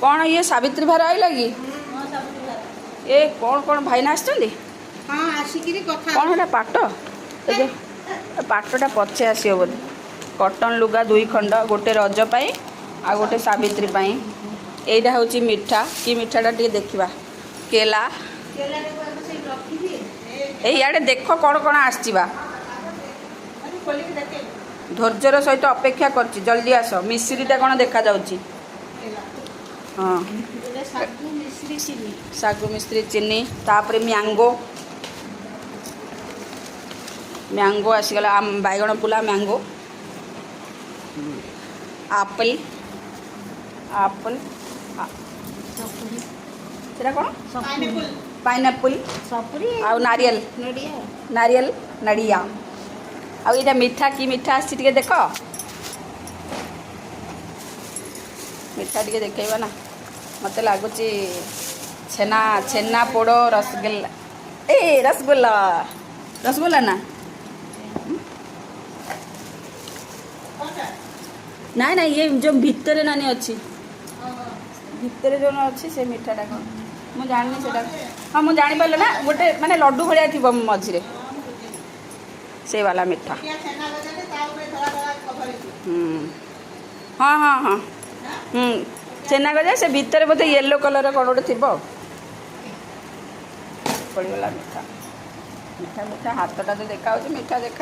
कौन ये सावित्री भार आइला कि ए कौन भाईना आसछन्ती कौन है पाट पाटटा पचे आसो बोधे कटन लुगा 2 खंड गोटे रज पाई आ गोटे सावित्री पाई एटा हूँ मिठा कि मिठाटा टे देखा केला याडे देख कौन कौन आसवा धैर्यर सहित अपेक्षा कर जल्दी आस मिश्रीटा कौन देखा जाऊँगी हाँ सागु मिश्री चीनी तापर मैंगो मैंगो आसीगला बैगण पुला मैंगो आपिल आपिल सेटा कौन पाइनएप्पल आ नारियल नारियल नड़िया आईटा मीठा कि मीठा आसी देख मीठा टे देखा ना मत लगुच छेना छेना पोड़ रसगुल्ला ए रसगुल्ला रसगुल्ला ना ना ना ये जो भितर नानी अच्छी भितर जो अच्छी से मीठाटा कौन मुझे जानी से हाँ मुझे जापर ना गोटे माने लड्डू भाया थी मझे से वाला मीठा हाँ हाँ हाँ छेना गजा से भितर बोधे येलो कलर कौन गोटे थी पड़गला मीठा मीठा मीठा हाथटा तो देखा मीठा देखा